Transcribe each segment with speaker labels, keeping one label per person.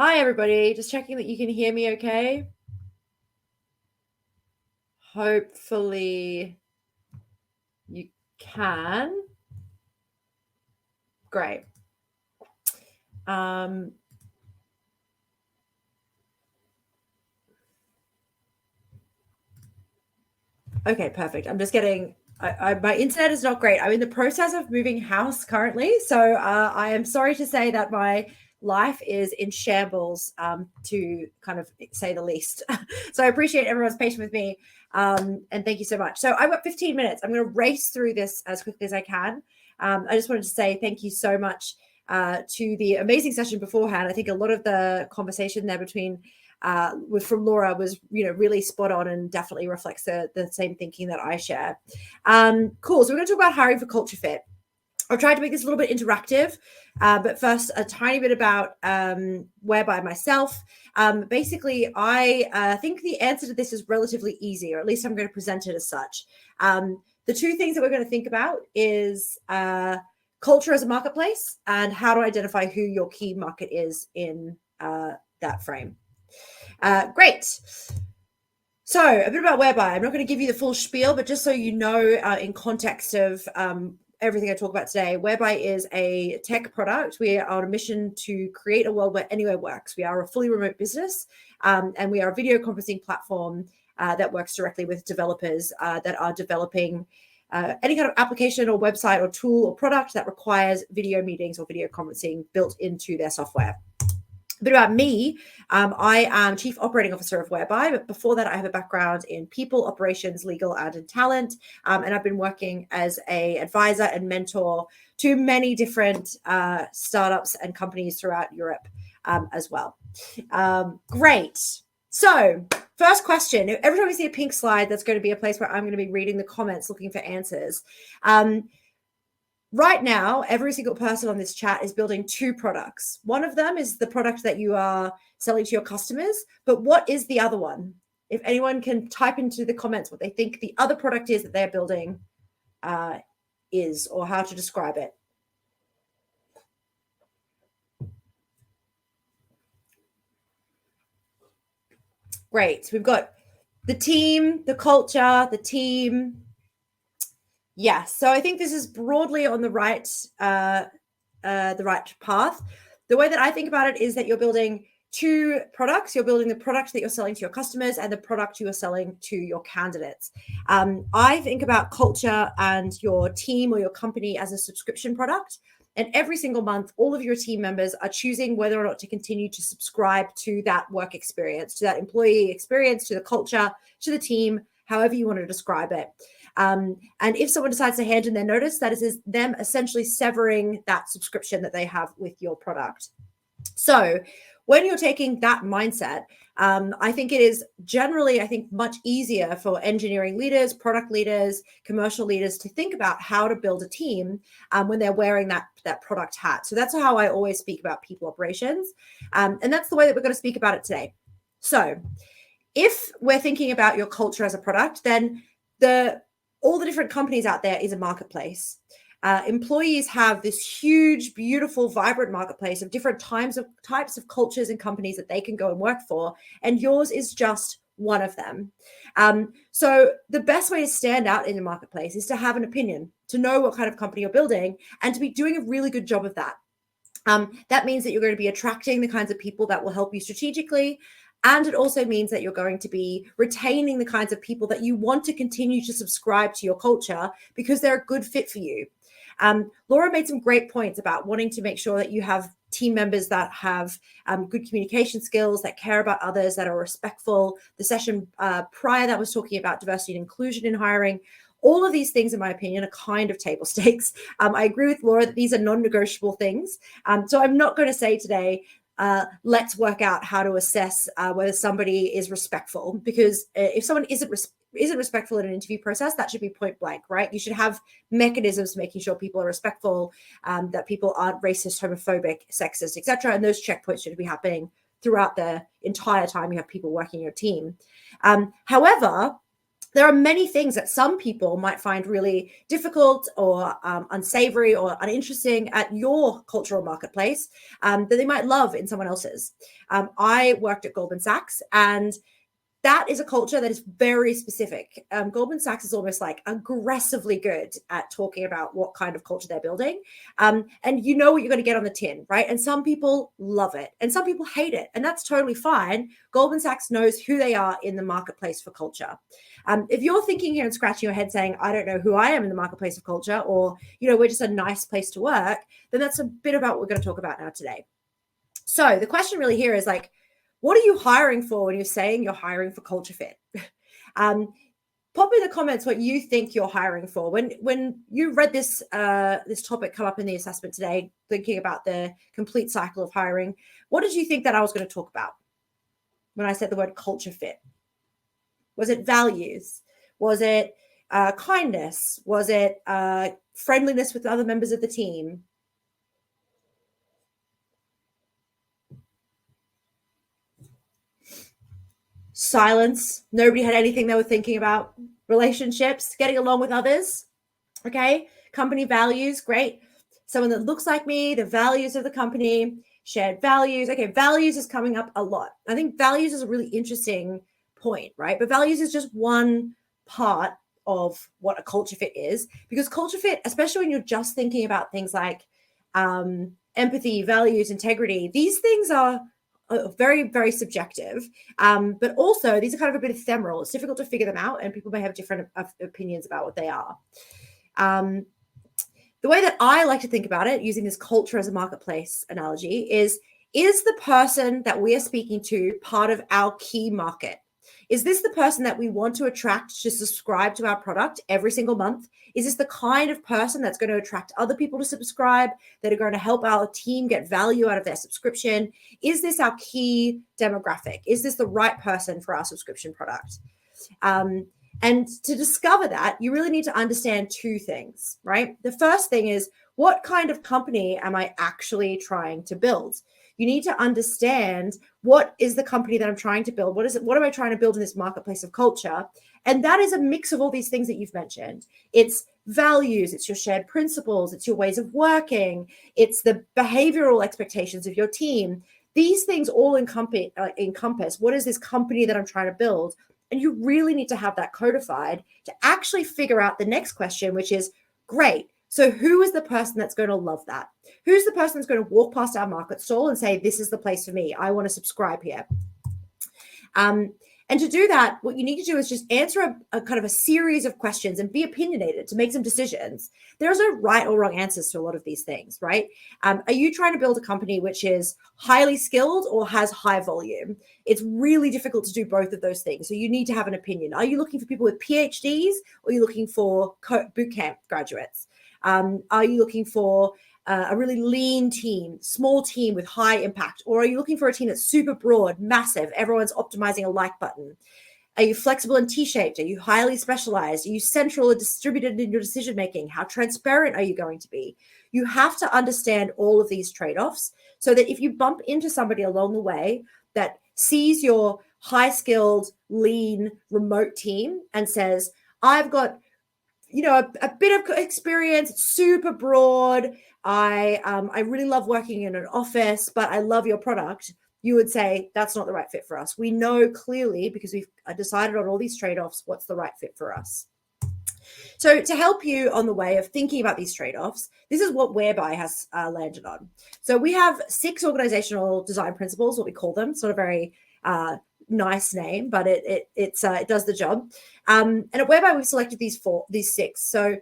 Speaker 1: Hi, everybody. Just checking that you can hear me okay. Hopefully you can. Great. Okay, perfect. I'm just getting, my internet is not great. I'm in the process of moving house currently. So I am sorry to say that my life is in shambles, to kind of say the least. So I appreciate everyone's patience with me. And thank you so much. So I've got 15 minutes. I'm going to race through this as quickly as I can. I just wanted to say thank you so much to the amazing session beforehand. I think a lot of the conversation there from Laura was, really spot on and definitely reflects the same thinking that I share. Cool. So we're going to talk about hiring for culture fit. I'll try to make this a little bit interactive, but first a tiny bit about Whereby myself. Basically, I think the answer to this is relatively easy, or at least I'm going to present it as such. The two things that we're going to think about is culture as a marketplace and how to identify who your key market is in that frame. Great. So a bit about Whereby. I'm not going to give you the full spiel, but just so you know, in context of everything I talk about today, Whereby is a tech product. We are on a mission to create a world where anywhere works. We are a fully remote business, and we are a video conferencing platform that works directly with developers that are developing any kind of application or website or tool or product that requires video meetings or video conferencing built into their software. A bit about me. I am Chief Operating Officer of Whereby, but before that, I have a background in people, operations, legal, and in talent. And I've been working as an advisor and mentor to many different startups and companies throughout Europe as well. Great. So first question. Every time we see a pink slide, that's going to be a place where I'm going to be reading the comments, looking for answers. Right now, every single person on this chat is building two products. One of them is the product that you are selling to your customers, but what is the other one? If anyone can type into the comments what they think the other product is that they're building is, or how to describe it. Great. So we've got the team, the culture, the team. Yes. So I think this is broadly on the right path. The way that I think about it is that you're building two products. You're building the product that you're selling to your customers and the product you are selling to your candidates. I think about culture and your team or your company as a subscription product. And every single month, all of your team members are choosing whether or not to continue to subscribe to that work experience, to that employee experience, to the culture, to the team, however you want to describe it. And if someone decides to hand in their notice, that is them essentially severing that subscription that they have with your product. So when you're taking that mindset, I think it is generally, much easier for engineering leaders, product leaders, commercial leaders to think about how to build a team when they're wearing that product hat. So that's how I always speak about people operations. And that's the way that we're going to speak about it today. So if we're thinking about your culture as a product, then all the different companies out there is a marketplace. Employees have this huge, beautiful, vibrant marketplace of different types of cultures and companies that they can go and work for. And yours is just one of them. So the best way to stand out in the marketplace is to have an opinion, to know what kind of company you're building, and to be doing a really good job of that. That means that you're going to be attracting the kinds of people that will help you strategically. And it also means that you're going to be retaining the kinds of people that you want to continue to subscribe to your culture because they're a good fit for you. Laura made some great points about wanting to make sure that you have team members that have good communication skills, that care about others, that are respectful. The session prior that was talking about diversity and inclusion in hiring. All of these things, in my opinion, are kind of table stakes. I agree with Laura that these are non-negotiable things. So I'm not going to say today, let's work out how to assess whether somebody is respectful, because if someone isn't respectful in an interview process, that should be point blank, right? You should have mechanisms making sure people are respectful, that people aren't racist, homophobic, sexist, etc. And those checkpoints should be happening throughout the entire time you have people working your team. However, there are many things that some people might find really difficult or unsavory or uninteresting at your cultural marketplace that they might love in someone else's. I worked at Goldman Sachs, and that is a culture that is very specific. Goldman Sachs is almost like aggressively good at talking about what kind of culture they're building. And you know what you're going to get on the tin, right? And some people love it and some people hate it. And that's totally fine. Goldman Sachs knows who they are in the marketplace for culture. If you're thinking here and scratching your head saying, I don't know who I am in the marketplace of culture, or, we're just a nice place to work, then that's a bit about what we're going to talk about now today. So the question really here is like, what are you hiring for when you're saying you're hiring for culture fit? Pop in the comments what you think you're hiring for. When you read this this topic come up in the assessment today, thinking about the complete cycle of hiring, what did you think that I was going to talk about when I said the word culture fit? Was it values? Was it kindness? Was it friendliness with other members of the team? Silence. Nobody had anything they were thinking about. Relationships, getting along with others. Okay. Company values. Great. Someone that looks like me, the values of the company, shared values. Okay. Values is coming up a lot. I think values is a really interesting point, right? But values is just one part of what a culture fit is, because culture fit, especially when you're just thinking about things like empathy, values, integrity, these things are very, very subjective, but also these are kind of a bit ephemeral. It's difficult to figure them out, and people may have different opinions about what they are. The way that I like to think about it, using this culture as a marketplace analogy, is the person that we are speaking to part of our key market? Is this the person that we want to attract to subscribe to our product every single month? Is this the kind of person that's going to attract other people to subscribe, that are going to help our team get value out of their subscription? Is this our key demographic? Is this the right person for our subscription product? And to discover that, you really need to understand two things, right? The first thing is, what kind of company am I actually trying to build? You need to understand, what is the company that I'm trying to build? What am I trying to build in this marketplace of culture? And that is a mix of all these things that you've mentioned. It's values, it's your shared principles, it's your ways of working, it's the behavioral expectations of your team. These things all encompass what is this company that I'm trying to build? And you really need to have that codified to actually figure out the next question, which is, great, so who is the person that's going to love that? Who's the person that's going to walk past our market stall and say, this is the place for me, I want to subscribe here? And to do that, what you need to do is just answer a kind of a series of questions and be opinionated to make some decisions. There's no right or wrong answers to a lot of these things, right? Are you trying to build a company which is highly skilled or has high volume? It's really difficult to do both of those things. So you need to have an opinion. Are you looking for people with PhDs, or are you looking for bootcamp graduates? Are you looking for a really lean team, small team with high impact? Or are you looking for a team that's super broad, massive, everyone's optimizing a like button? Are you flexible and T-shaped? Are you highly specialized? Are you central or distributed in your decision making? How transparent are you going to be? You have to understand all of these trade-offs, so that if you bump into somebody along the way that sees your high-skilled, lean, remote team and says, I've got a bit of experience, super broad, I really love working in an office, but I love your product, you would say, that's not the right fit for us. We know clearly, because we've decided on all these trade-offs, what's the right fit for us. So to help you on the way of thinking about these trade-offs, this is what Whereby has landed on. So we have 6 organizational design principles, what we call them. It's not a very nice name, but it does the job. And at Whereby, we've selected these 6. So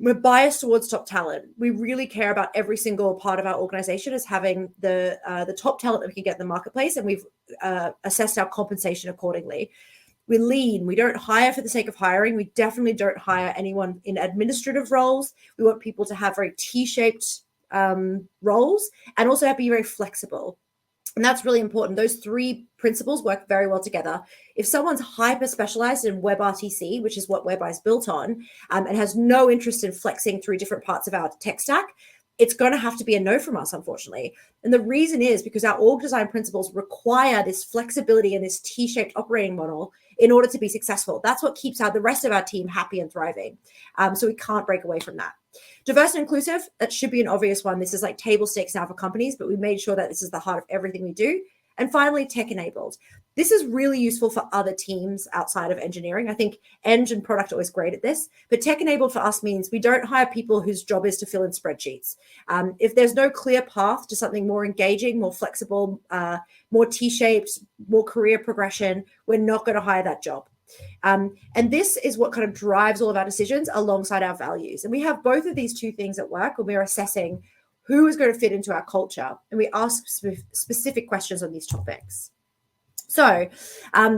Speaker 1: we're biased towards top talent. We really care about every single part of our organization as having the top talent that we can get in the marketplace, and we've assessed our compensation accordingly. We're lean. We don't hire for the sake of hiring. We definitely don't hire anyone in administrative roles. We want people to have very T-shaped roles, and also have to be very flexible. And that's really important. Those 3 principles work very well together. If someone's hyper specialized in WebRTC, which is what Whereby is built on, and has no interest in flexing through different parts of our tech stack, it's going to have to be a no from us, unfortunately. And the reason is because our org design principles require this flexibility and this T-shaped operating model in order to be successful. That's what keeps the rest of our team happy and thriving. So we can't break away from that. Diverse and inclusive, that should be an obvious one. This is like table stakes now for companies, but we made sure that this is the heart of everything we do. And finally, tech enabled. This is really useful for other teams outside of engineering. I think Eng and product are always great at this, but tech enabled for us means we don't hire people whose job is to fill in spreadsheets. If there's no clear path to something more engaging, more flexible, more T-shaped, more career progression, we're not going to hire that job. And this is what kind of drives all of our decisions alongside our values. And we have both of these two things at work when we're assessing who is going to fit into our culture. And we ask specific questions on these topics. So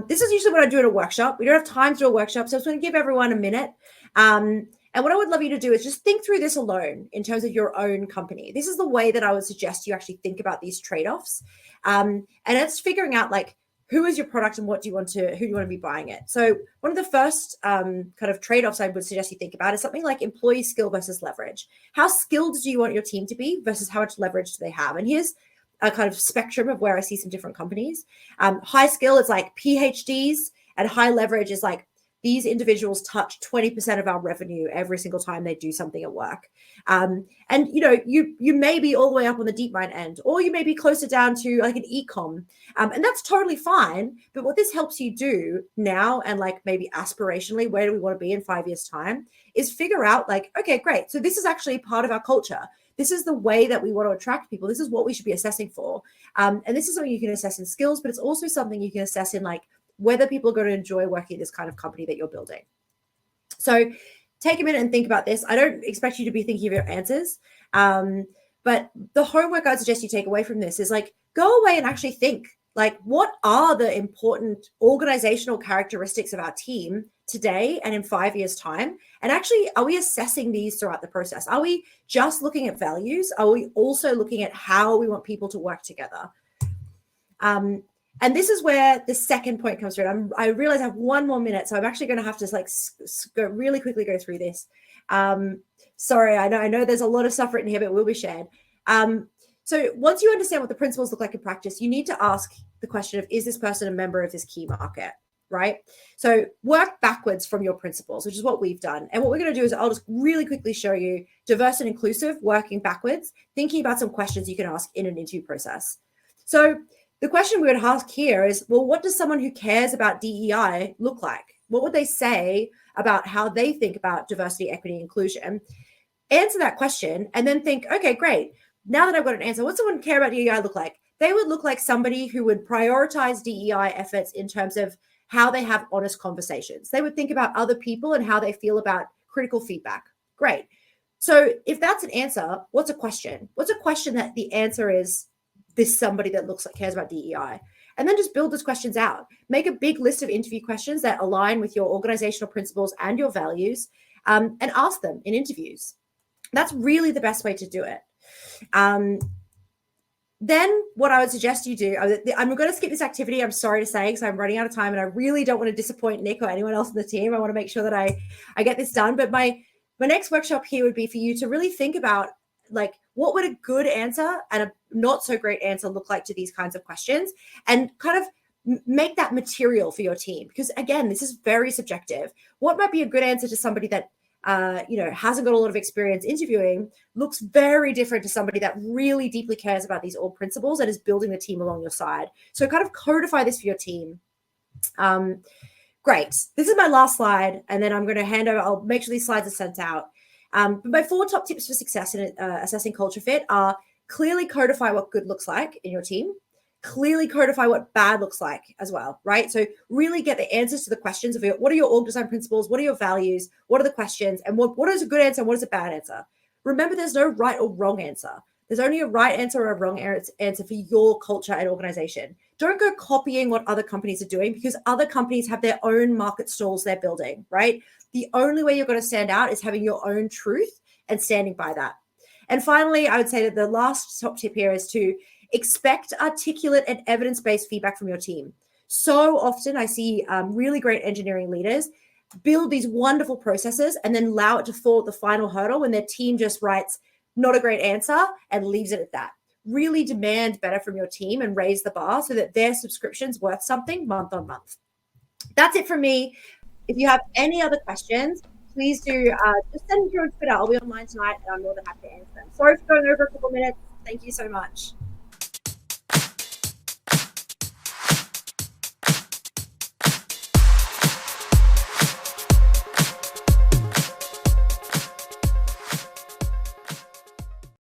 Speaker 1: this is usually what I do at a workshop. We don't have time to do a workshop, so I'm just going to give everyone a minute. And what I would love you to do is just think through this alone in terms of your own company. This is the way that I would suggest you actually think about these trade-offs. And it's figuring out like, who is your product and who do you want to be buying it? So one of the first kind of trade-offs I would suggest you think about is something like employee skill versus leverage. How skilled do you want your team to be versus how much leverage do they have? And here's a kind of spectrum of where I see some different companies. High skill is like PhDs, and high leverage is like these individuals touch 20% of our revenue every single time they do something at work. And you may be all the way up on the deep mind end, or you may be closer down to like an e-com. And that's totally fine. But what this helps you do now, and like maybe aspirationally, where do we want to be in 5 years' time, is figure out like, okay, great. So this is actually part of our culture. This is the way that we want to attract people. This is what we should be assessing for. And this is something you can assess in skills, but it's also something you can assess in like whether people are going to enjoy working at this kind of company that you're building. So take a minute and think about this. I don't expect you to be thinking of your answers. But the homework I'd suggest you take away from this is like, go away and actually think like, what are the important organizational characteristics of our team today and in 5 years' time? And actually, are we assessing these throughout the process? Are we just looking at values? Are we also looking at how we want people to work together? And this is where the second point comes through. I realize I have 1 more minute, so I'm actually going to have to like go really quickly go through this. Sorry, I know there's a lot of stuff written here, but it will be shared. So once you understand what the principles look like in practice, you need to ask the question of, is this person a member of this key market, right? So work backwards from your principles, which is what we've done. And what we're going to do is I'll just really quickly show you diverse and inclusive, working backwards, thinking about some questions you can ask in an interview process. So the question we would ask here is, well, what does someone who cares about DEI look like? What would they say about how they think about diversity, equity, inclusion? Answer that question and then think, okay, great. Now that I've got an answer, what does someone care about DEI look like? They would look like somebody who would prioritize DEI efforts in terms of how they have honest conversations. They would think about other people and how they feel about critical feedback. Great. So if that's an answer, what's a question? What's a question that the answer is this somebody that looks like cares about DEI? And then just build those questions out. Make a big list of interview questions that align with your organizational principles and your values, and ask them in interviews. That's really the best way to do it. Then what I would suggest you do, I'm going to skip this activity, I'm sorry to say, because I'm running out of time and I really don't want to disappoint Nick or anyone else on the team. I want to make sure that I get this done. But my next workshop here would be for you to really think about like, what would a good answer and a not so great answer look like to these kinds of questions, and kind of make that material for your team. Because again, this is very subjective. What might be a good answer to somebody that hasn't got a lot of experience interviewing looks very different to somebody that really deeply cares about these old principles and is building the team along your side. So kind of codify this for your team. Great. This is my last slide, and then I'm going to hand over. I'll make sure these slides are sent out. But my 4 top tips for success in assessing culture fit are: clearly codify what good looks like in your team. Clearly codify what bad looks like as well, right? So really get the answers to the questions of what are your org design principles, what are your values, what are the questions, and what is a good answer and what is a bad answer. Remember, there's no right or wrong answer. There's only a right answer or a wrong answer for your culture and organization. Don't go copying what other companies are doing, because other companies have their own market stalls they're building, right? The only way you're going to stand out is having your own truth and standing by that. And finally, I would say that the last top tip here is to expect articulate and evidence-based feedback from your team. So often I see really great engineering leaders build these wonderful processes and then allow it to fall at the final hurdle when their team just writes, not a great answer, and leaves it at that. Really demand better from your team and raise the bar so that their subscription's worth something month on month. That's it from me. If you have any other questions, please do just send them through on Twitter. I'll be online tonight and I'm more than happy to answer them. Sorry for going over a couple minutes. Thank you so much.